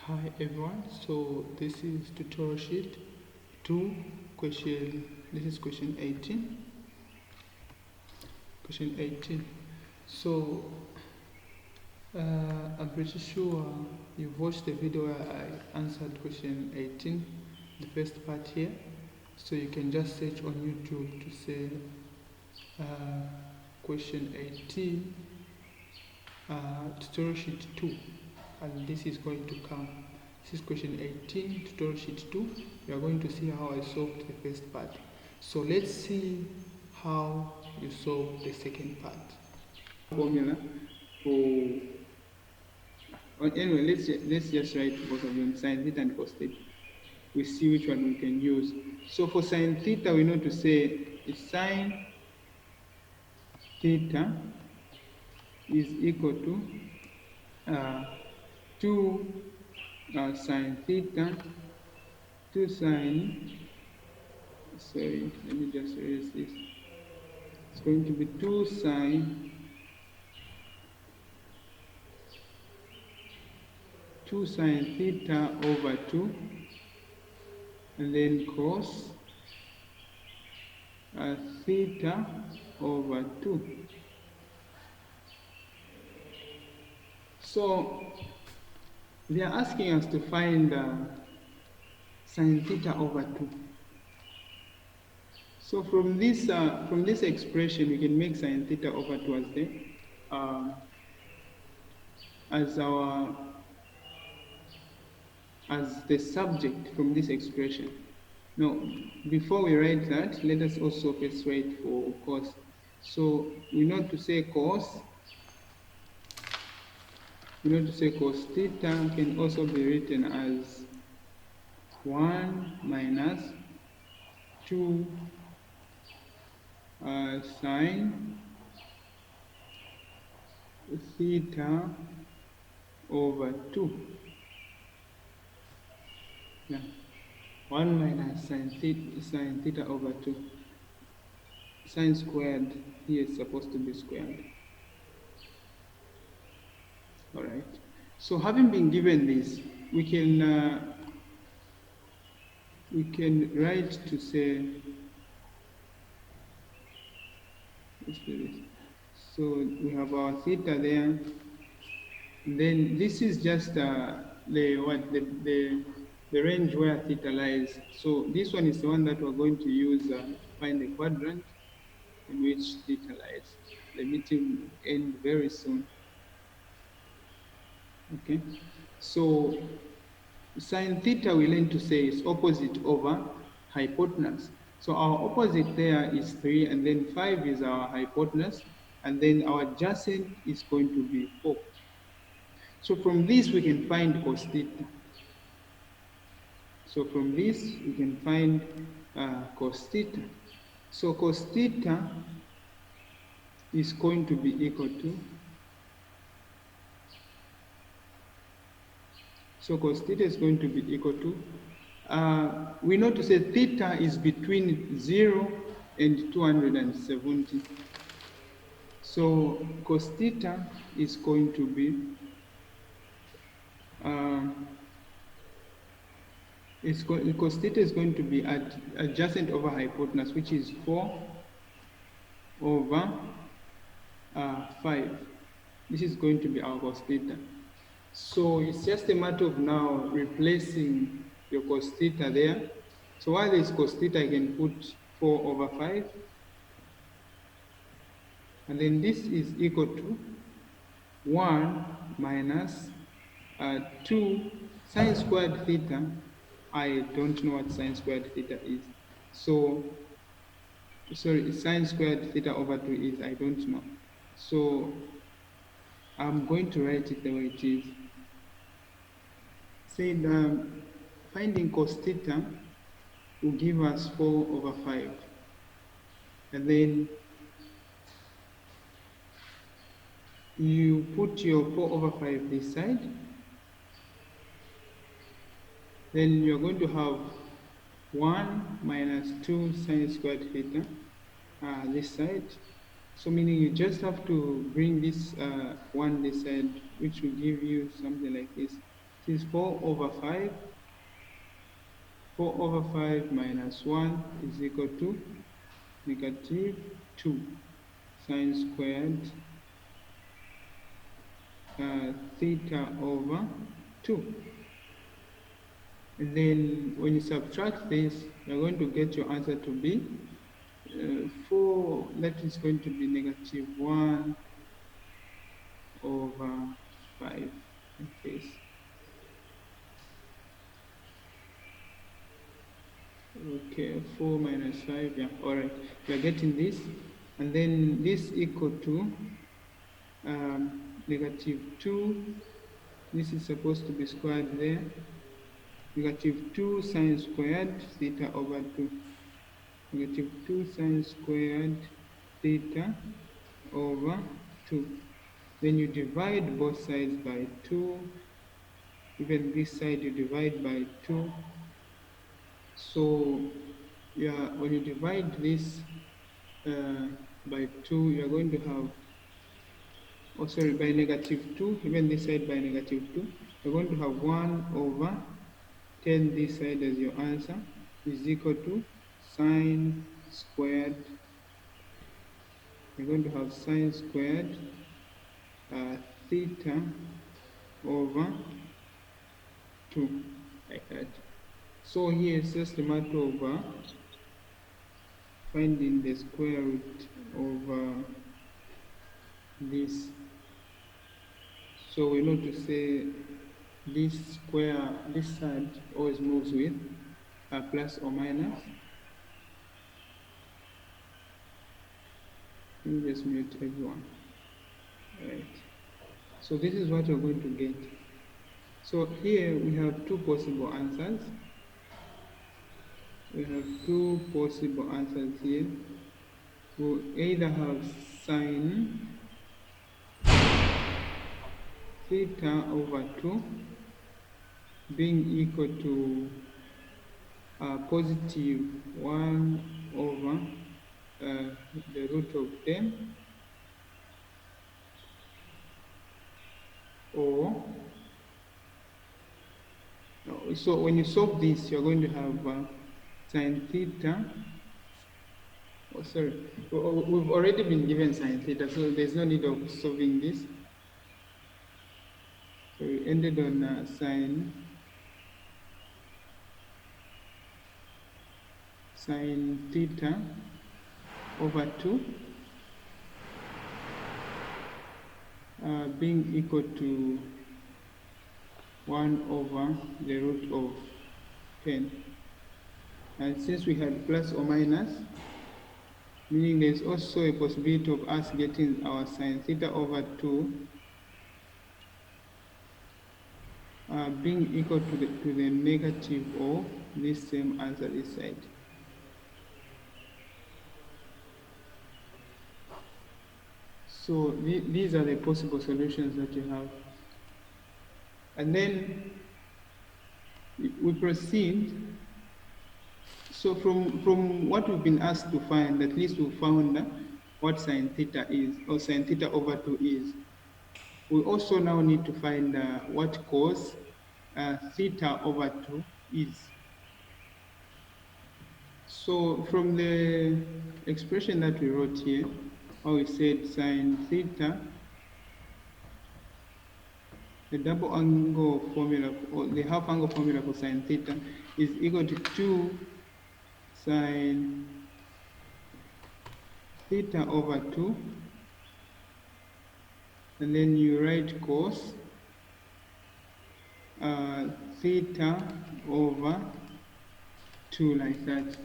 Hi everyone, so this is tutorial sheet 2 question, this is question 18. So I'm pretty sure you've watched the video where I answered question 18, the first part here. So you can just search on YouTube to say question 18 tutorial sheet 2, and this is going to come. This is question 18 tutorial sheet 2. We are going to see how I solved the first part. So let's see how you solve the second part. Formula for anyway, let's just write both of them, sin theta and cos theta. We see which one we can use. So for sin theta, we know to say sin theta is equal to 2 sin theta, 2 sin, sorry, let me just erase this. It's going to be 2 sin 2 sin theta over 2, and then cos theta over 2. So they are asking us to find sin theta over 2. So from this expression, we can make sin theta over 2 as the subject from this expression. Now, before we write that, let us also first write for cos. So we know to say cos. We know to say cos theta can also be written as 1 minus 2 sin theta over 2. Yeah. 1 minus sin theta over 2. Sin squared here is supposed to be squared. All right. So having been given this, we can write to say, let's do this. So we have our theta there. Then this is just the range where theta lies. So this one is the one that we're going to use to find the quadrant in which theta lies. The meeting will end very soon. Okay. So sin theta we learn to say is opposite over hypotenuse. So our opposite there is 3, and then 5 is our hypotenuse, and then our adjacent is going to be 4. So from this we can find cos theta. So from this we can find cos theta. So cos theta is going to be equal to, so cos theta is going to be equal to, we know to say theta is between 0 and 270. So cos theta is going to be cos theta is going to be adjacent over hypotenuse, which is 4 over 5. This is going to be our cos theta. So it's just a matter of now replacing your cos theta there. So while there is cos theta, I can put 4 over 5. And then this is equal to 1 minus 2 sin squared theta. I don't know what sin squared theta is. So, sorry, sin squared theta over 2 is, I don't know. So I'm going to write it the way it is. Say finding cos theta will give us 4 over 5. And then you put your 4 over 5 this side. Then you're going to have 1 minus 2 sin squared theta this side. So meaning you just have to bring this 1 this side, which will give you something like this. This is 4 over 5. 4 over 5 minus 1 is equal to negative 2 sine squared theta over 2. And then when you subtract this, you're going to get your answer to be 4, that is going to be negative 1 over 5, like this. Okay, 4 minus 5, yeah, all right. We are getting this, and then this equal to negative 2. This is supposed to be squared there. Negative 2 sine squared theta over 2. Negative 2 sine squared theta over 2. Then you divide both sides by 2. Even this side you divide by 2. So yeah, when you divide this by 2, you're going to have, oh sorry, by negative 2, even this side by negative 2, you're going to have 1 over 10 this side as your answer is equal to sine squared. You're going to have sine squared theta over 2, like that. So here it's just a matter of finding the square root of this. So we know to say this square, this side always moves with a plus or minus. Let me just mute everyone. Right. So this is what you're going to get. So here we have two possible answers. We have two possible answers here. We'll either have sine theta over 2 being equal to positive 1 over the root of 10, or so when you solve this, you're going to have sine theta. Oh, sorry, we've already been given sine theta, so there's no need of solving this. So we ended on sine theta over 2 being equal to 1 over the root of 10. And since we had plus or minus, meaning there's also a possibility of us getting our sine theta over 2 being equal to the negative of this same answer this side. So these are the possible solutions that you have. And then we proceed. So from what we've been asked to find, at least we found what sine theta is, or sine theta over 2 is. We also now need to find what cos theta over 2 is. So from the expression that we wrote here, how we said sine theta, the double angle formula, or the half angle formula for sine theta is equal to 2 sine theta over 2, and then you write cos theta over 2, like that,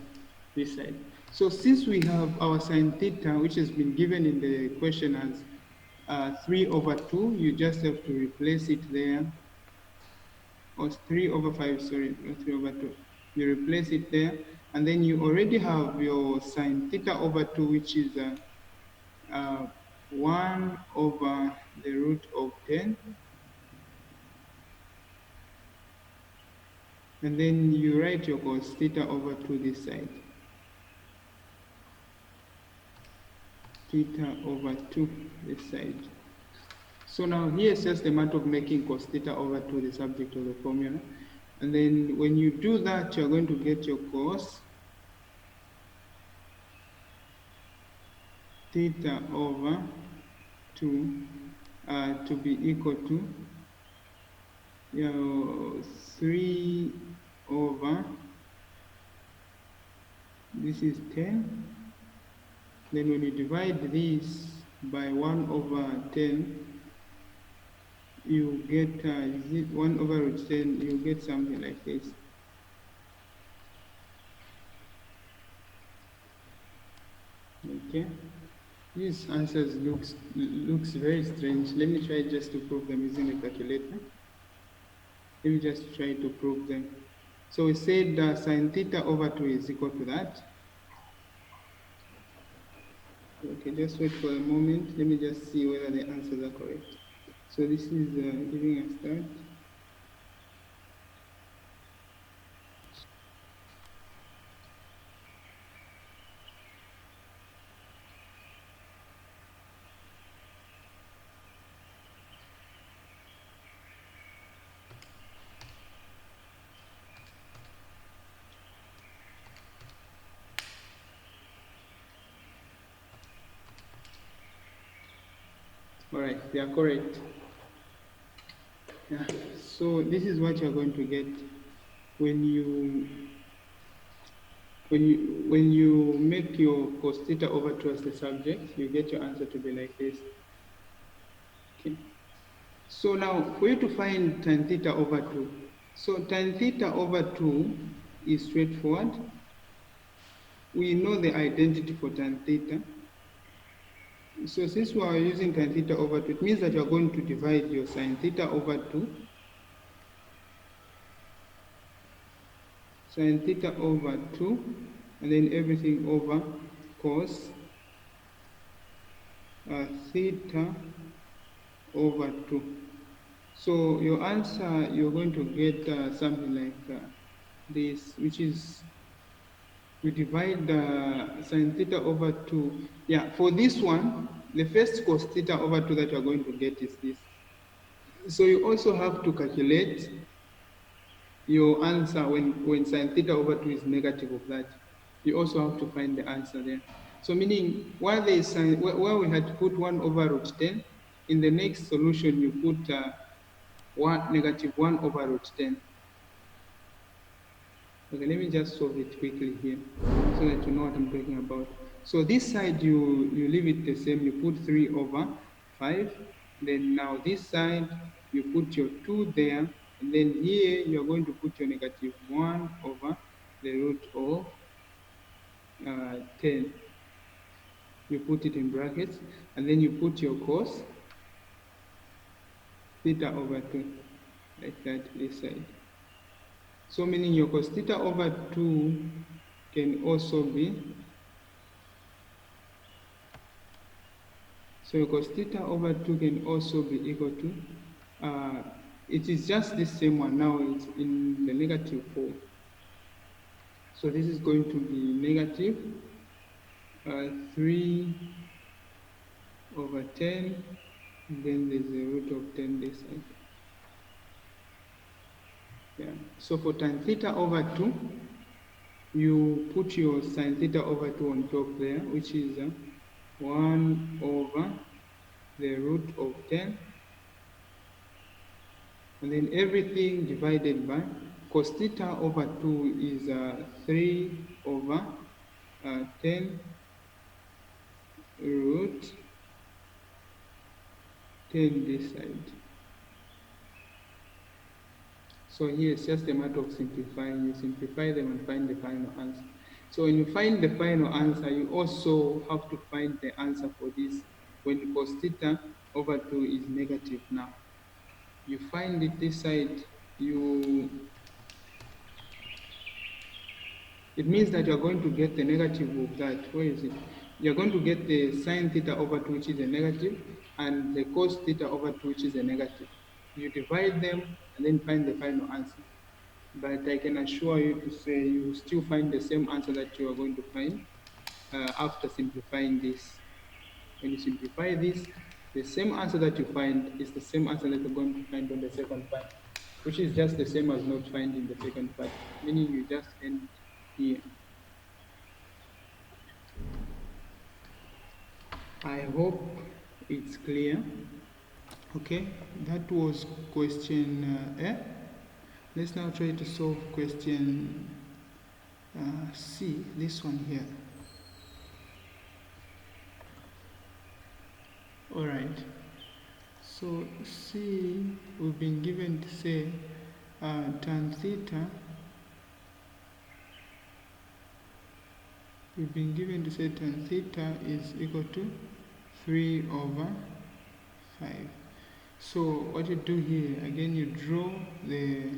this side. So since we have our sine theta, which has been given in the question as 3 over 2, you just have to replace it there, or 3 over 5, sorry, not 3 over 2. You replace it there, and then you already have your sine theta over 2, which is 1 over the root of 10. And then you write your cos theta over 2 this side. Theta over 2 this side. So now here's just a matter of making cos theta over 2 the subject of the formula. And then when you do that, you're going to get your cos theta over 2 to be equal to 3 over, this is 10. Then when you divide this by 1 over 10, you get 1 over root 10, you get something like this. Okay, these answers looks very strange. Let me try just to prove them using a calculator. Let me just try to prove them. So we said sine theta over 2 is equal to that. Okay, just wait for a moment. Let me just see whether the answers are correct. So this is giving a start. All right, they are correct. Yeah. So this is what you're going to get when you make your cos theta over 2 as the subject. You get your answer to be like this. Okay. So now for you to find tan theta over 2. So tan theta over 2 is straightforward. We know the identity for tan theta. So since we are using tan theta over 2, it means that you are going to divide your sin theta over 2. Sin theta over 2, and then everything over cos theta over 2. So your answer, you're going to get something like this, which is, we divide sin theta over 2. Yeah, for this one, the first cos theta over 2 that you're going to get is this. So you also have to calculate your answer when sin theta over 2 is negative of that. You also have to find the answer there. So meaning, while there is where we had to put 1 over root 10, in the next solution you put negative 1 over root 10. Okay, let me just solve it quickly here so that you know what I'm talking about. So this side you leave it the same, you put 3 over 5. Then now this side you put your 2 there, and then here you're going to put your negative 1 over the root of 10. You put it in brackets, and then you put your cos theta over 2, like that, this side. So meaning your cos theta over 2 can also be, so your cos theta over 2 can also be equal to, it is just the same one, now it's in the negative form. So this is going to be negative 3 over 10, and then there's the root of 10 this side. Yeah. So for tan theta over 2, you put your sin theta over 2 on top there, which is 1 over the root of 10, and then everything divided by cos theta over 2 is 3 over 10 root 10 this side. So here it's just a matter of simplifying. You simplify them and find the final answer. So when you find the final answer, you also have to find the answer for this when cos theta over 2 is negative now. You find it this side, it means that you're going to get the negative of that. Where is it? You're going to get the sin theta over 2, which is a negative, and the cos theta over 2, which is a negative. You divide them and then find the final answer. But I can assure you to say you will still find the same answer that you are going to find after simplifying this. When you simplify this, the same answer that you find is the same answer that you're going to find on the second part, which is just the same as not finding the second part, meaning you just end here. I hope it's clear. Okay, that was question A. Let's now try to solve question C, this one here. Alright, so C, we've been given to say tan theta, we've been given to say tan theta is equal to 3/5. So what you do here, again you draw the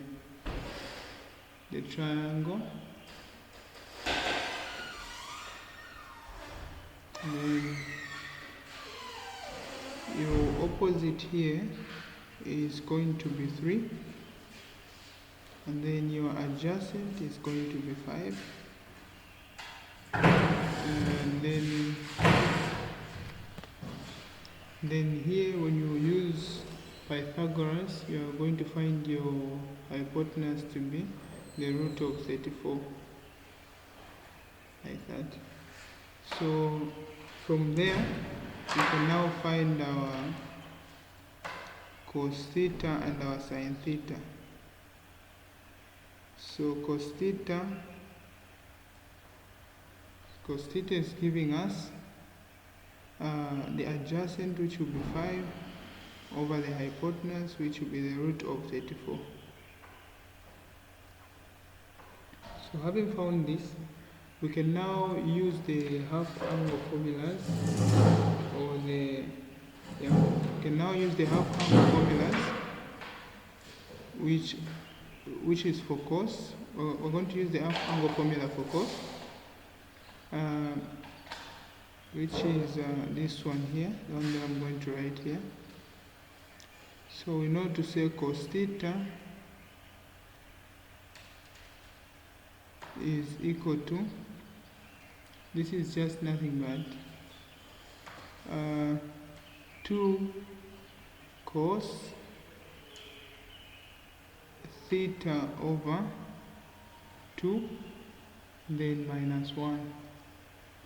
triangle, then your opposite here is going to be 3, and then your adjacent is going to be 5, and then here when you use Pythagoras, you are going to find your hypotenuse to be the root of 34, like that. So from there we can now find our cos theta and our sin theta. So cos theta is giving us the adjacent, which will be 5, over the hypotenuse, which will be the root of 34. So having found this, we can now use the half angle formulas, or we can now use the half angle formulas, which is for cos. We're going to use the half angle formula for cos, which is this one here, the one that I'm going to write here. So we know to say cos theta is equal to, this is just nothing but 2 cos theta over 2, then minus 1.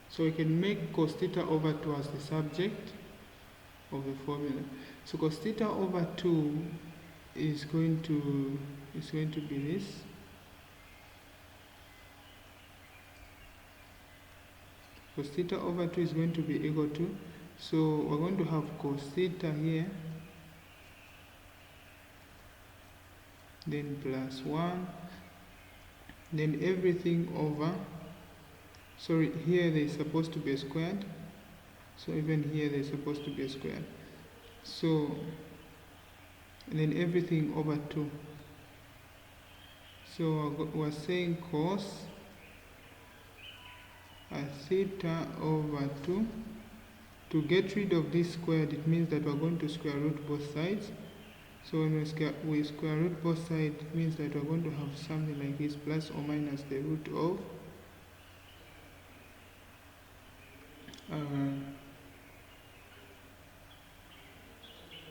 So we can make cos theta over 2 as the subject of the formula. So cos theta over 2 is going to be this. Cos theta over 2 is going to be equal to, so we're going to have cos theta here, then plus 1, then everything over, sorry, here there is supposed to be a squared, so even here there is supposed to be a squared. So, and then everything over 2. So we're saying cos theta over 2. To get rid of this squared, it means that we're going to square root both sides. So when we square root both sides, it means that we're going to have something like this, plus or minus the root of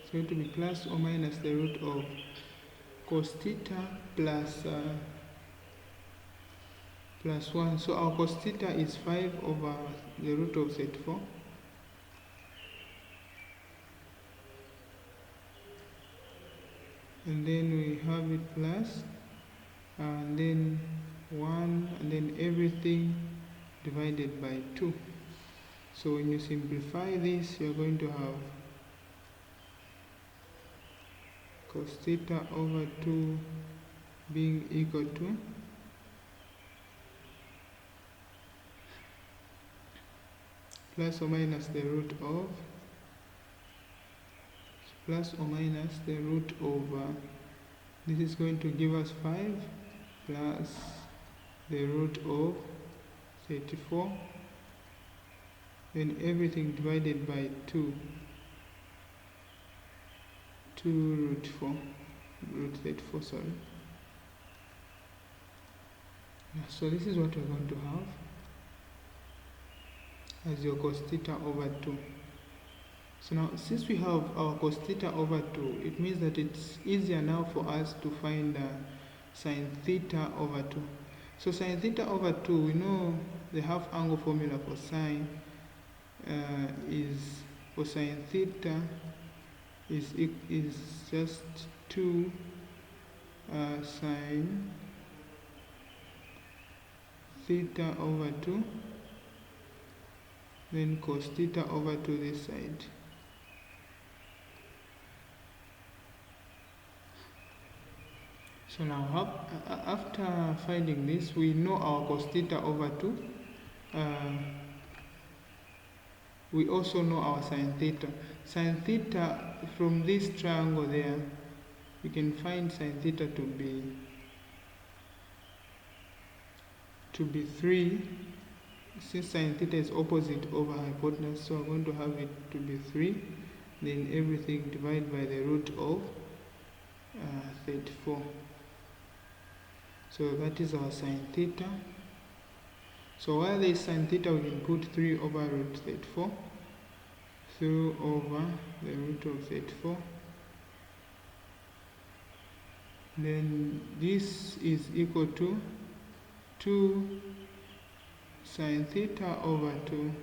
it's going to be plus or minus the root of cos theta plus 1. So our cos theta is 5 over the root of 34. And then we have it plus, and then 1, and then everything divided by 2. So when you simplify this, you're going to have cos theta over 2 being equal to plus or minus the root of, plus or minus the root over, this is going to give us 5 plus the root of 34, then everything divided by 2 root 34, sorry. So this is what we're going to have as your cos theta over 2. So now, since we have our cos theta over 2, it means that it's easier now for us to find sine theta over 2. So sine theta over 2, we know the half angle formula for sine is, for sine theta is just 2 sine theta over 2, then cos theta over 2 this side. So now, after finding this, we know our cos theta over 2. We also know our sine theta. Sine theta, from this triangle there, we can find sine theta to be 3. Since sine theta is opposite over hypotenuse, so I'm going to have it to be 3. Then everything divided by the root of 34. So that is our sine theta. So while there is sine theta, we can put 3 over root 34 through over the root of 34. Then this is equal to 2 sine theta over 2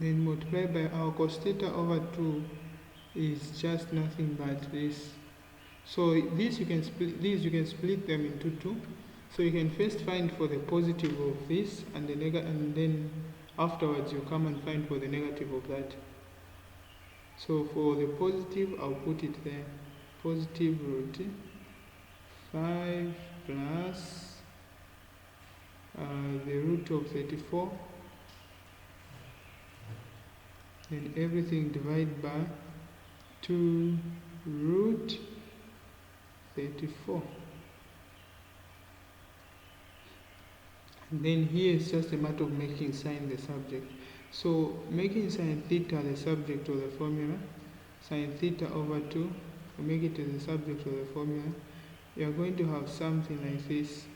then multiply by our cos theta over 2 is just nothing but this. So this you can split them into 2. So you can first find for the positive of this and the negative, and then afterwards you come and find for the negative of that. So for the positive, I'll put it there. Positive root 5 plus the root of 34. Then everything divided by 2 root 34. And then here is just a matter of making sine the subject. So making sine theta the subject of the formula, sine theta over 2, we make it as the subject of the formula, you are going to have something like this.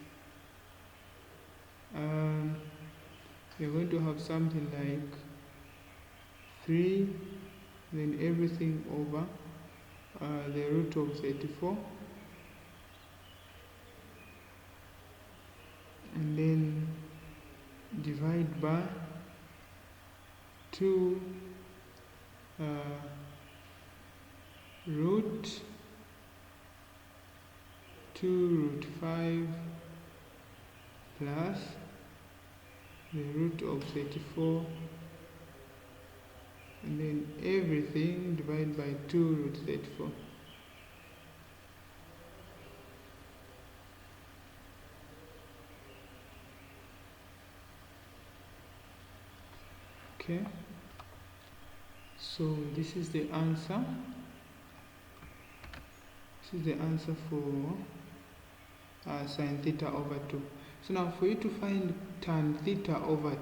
You're going to have something like 3, then everything over the root of 34, and then divide by 2 root 5 plus the root of 34, and then everything divided by 2 root 34. Okay, so this is the answer. This is the answer for sine theta over 2. So now for you to find tan theta over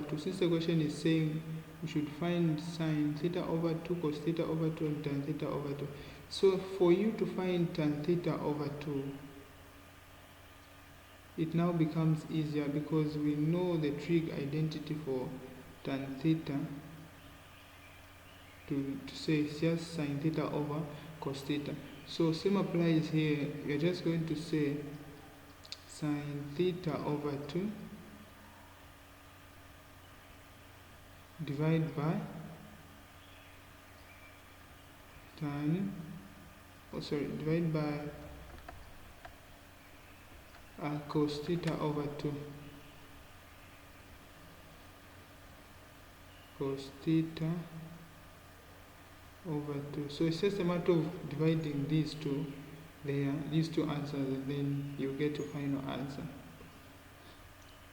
2, since the question is saying we should find sine theta over 2, cos theta over 2, and tan theta over 2. So for you to find tan theta over 2, it now becomes easier because we know the trig identity for tan theta to say it's just sine theta over cos theta. So same applies here. You're just going to say sine theta over 2 divided by divided by cos theta over 2. Cos theta over 2. So it's just a matter of dividing these two answers, and then you get your final answer.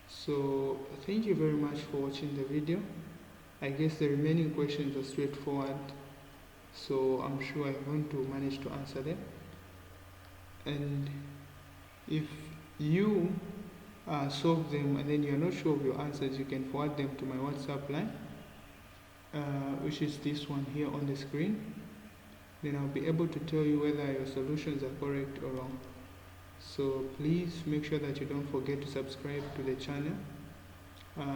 So thank you very much for watching the video. I guess the remaining questions are straightforward, so I'm sure I'm going to manage to answer them. And if you solve them and then you're not sure of your answers, you can forward them to my WhatsApp line, which is this one here on the screen. Then I'll be able to tell you whether your solutions are correct or wrong. So please make sure that you don't forget to subscribe to the channel.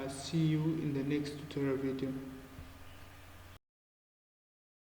See you in the next tutorial video.